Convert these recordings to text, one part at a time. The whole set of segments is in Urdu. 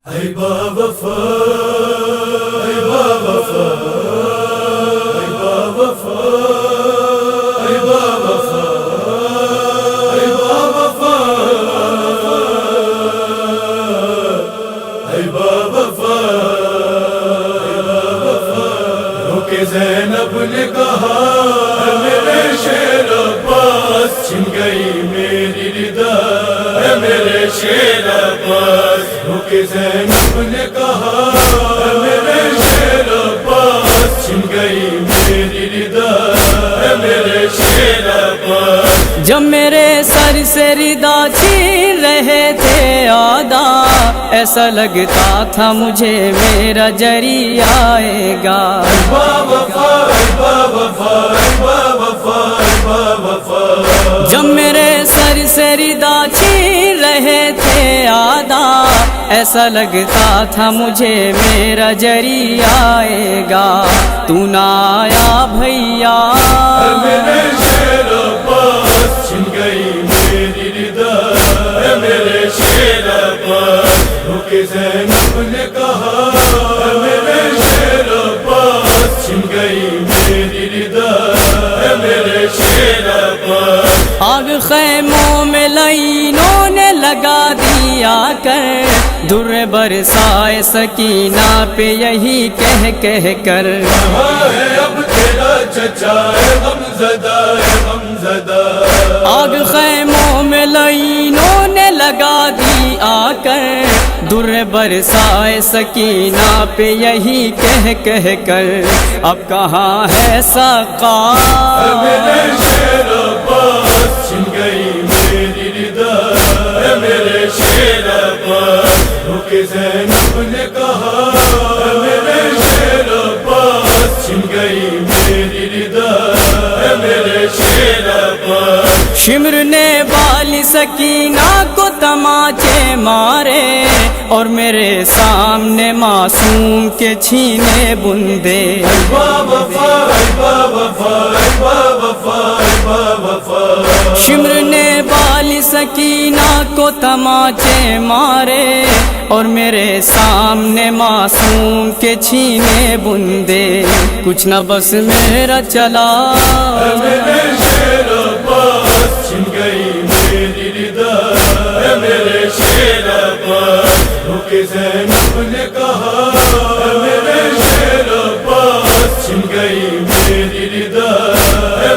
اے با وفا اے با وفا اے با وفا اے با وفا اے با وفا اے با وفا رک زینب نے کہا میرے شیر عباس چھن گئی میری ردا میرے شیر عباس رک زینب نے کہا میرے شیر عباس چھن گئی میری ردا میرے شیر عباس جب میرے سر سے ردا چھین رہے تھے آدھا ایسا لگتا تھا مجھے میرا جری آئے گا با وفا با وفا با وفا با وفا جب میرے سر سے ردا چھین رہے تھے آدھا ایسا لگتا تھا مجھے میرا جری آئے گا تو نہ آیا بھیا میرے شیر عباس چھن گئی میری ردا میرے شیر عباس رک زینب نے کہا میرے شیر عباس چھن گئی میری ردا میرے شیر عباس آگ خیموں میں لائنوں نے لگا دیا کر در برسائے سکینہ پہ یہی کہہ کر کہاں ہے اب تیرا چچا غمزدہ غمزدہ آگ خیموں میں لائنوں نے لگا دی آ کر در برسائے سکینہ پہ یہی کہہ کر اب کہاں ہے سقا میرے شیر عباس چھن گئی میری ردا میرے شیر عباس رک زینب نے کہا میرے شیر عباس چھن گئی میری ردا میرے شیر عباس شمر نے والی سکینہ کو تماچے مارے اور میرے سامنے معصوم کے چھینے بندے با وفا با وفا با وفا با وفا شمر نے والی سکینہ کو تماچے مارے اور میرے سامنے معصوم کے چھینے بندے کچھ نہ بس میرا چلا میرے شیر عباس چھن گئی میری ردا میرے شیر عباس رک زینب نے کہا میرے شیر عباس چھن گئی میری ردا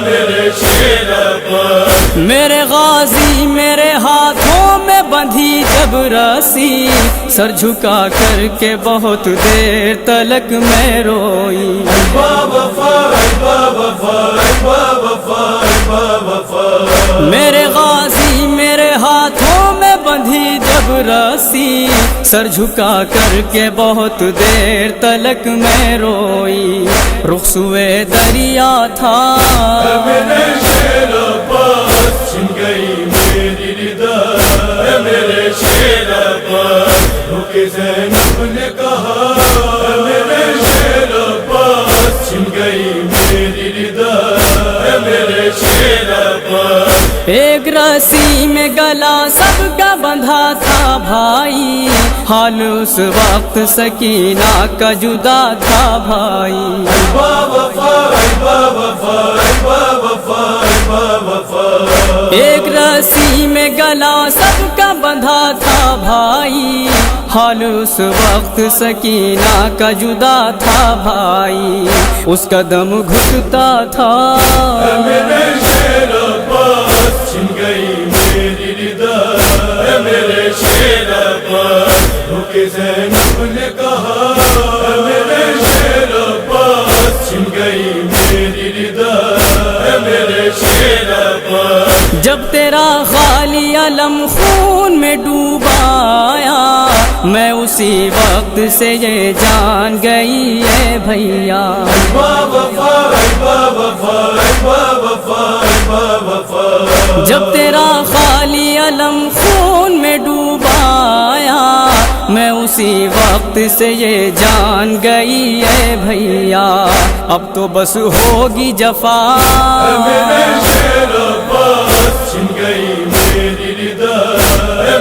میرے شیر عباس میرے غازی میرے ہاتھوں میں بندھی جب رسی سر جھکا کر کے بہت دیر تلک میں روئی با وفا با وفا با وفا با وفا میرے غازی میرے ہاتھوں میں بندھی جب رسی سر جھکا کر کے بہت دیر تلک میں روئی رخ سوئے دریا تھا میرے شیر عباس چھن گئی میری ردا میرے شیر عباس رک زینب نے کہا میرے شیر عباس چھن گئی میری ردا میرے شیر عباس ایک رسی میں گلا سب کا بندھا تھا بھائی حال اس وقت سکینہ کا جدا تھا بھائی با وفا با وفا با وفا با وفا ایک رسی میں گلا سب کا بندھا تھا بھائی حال اس وقت سکینہ کا جدا تھا بھائی اس کا دم گھٹتا تھا میرے شیر عباس چھن گئی میری ردا میرے شیر عباس رک زینب نے کہا میرے شیر عباس چھن گئی میری ردا میرے شیر عباس جب تیرا خالی علم خون میں ڈوبا آیا میں اسی وقت سے یہ جان گئی ہے بھیا با وفا با وفا با وفا با وفا جب تیرا خالی علم خون میں ڈوبا آیا میں اسی وقت سے یہ جان گئی ہے بھیا اب تو بس ہوگی جفا میرے شیر عباس چھن گئی میری ردا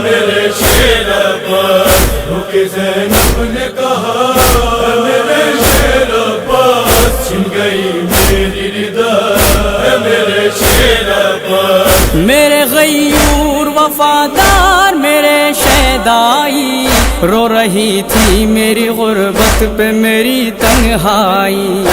میرے شیر عباس رک کہ زینب نے کہا میرے شیر عباس چھن گئی میری ردا میرے شیر عباس میرے غیور وفادار میرے شیدائی رو رہی تھی میری غربت پہ میری تنہائی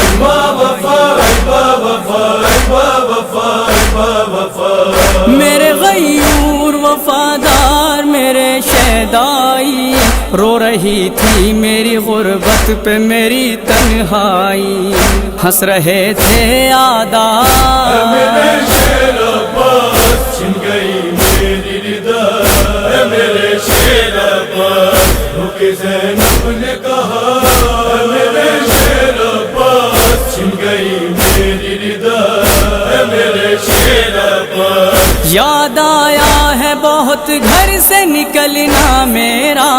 میرے غیور وفادار میرے شیدائی رو رہی تھی میری غربت پہ میری تنہائی ہنس رہے تھے آدا میرے شیر عباس چھن گئی میری ردا میرے شیر عباس کہ زینب نے کہا میرے شیر عباس چھن گئی میری ردا میرے شیر عباس یاد آیا ہے بہت گھر سے نکلنا میرا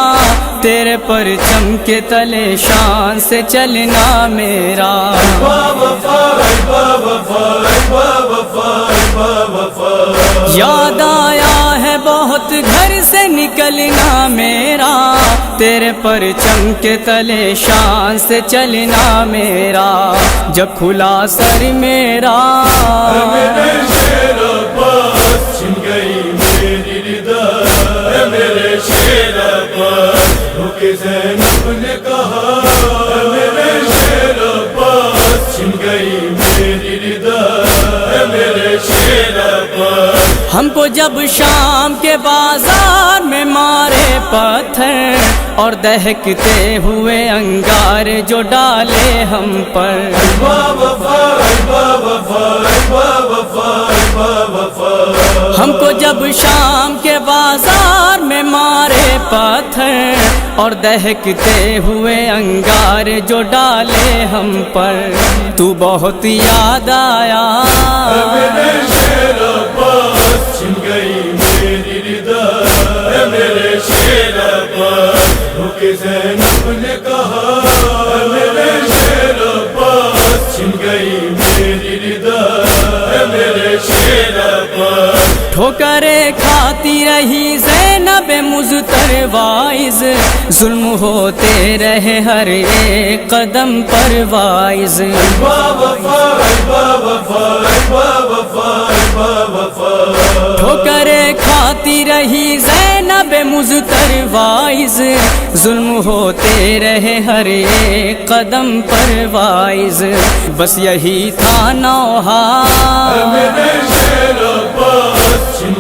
تیرے پرچم کے تلے شان سے چلنا میرا یاد آیا ہے بہت گھر سے نکلنا میرا تیرے پرچم کے تلے شان سے چلنا میرا جب کھلا سر میرا میرے شیر عباس چھن گئی میری ردا میرے شیر عباس کہ زینب نے کہا میرے شیر عباس چھن گئی میری ردا میرے شیر عباس ہم کو جب شام کے بازار میں مارے پتھر اور دہکتے ہوئے انگار جو ڈالے ہم پر ہم کو جب شام کے بازار میں مارے پتھر اور دہکتے ہوئے انگار جو ڈالے ہم پر تو بہت یاد آیا میرے شیر عباس چھن گئی میری ردا میرے شیر عباس کہ زینب نے کہا میرے شیر عباس چھن گئی میری ردا میرے شیر عباس ٹھوکریں کھاتی رہی زینب مضطر وائز ظلم ہوتے رہے ہر ایک قدم پر وائز ٹھوکریں کھاتی رہی زینب مضطر وائز ظلم ہوتے رہے ہر ایک قدم پر وائز بس یہی تھا نوحہ میرے شیر عباس چھن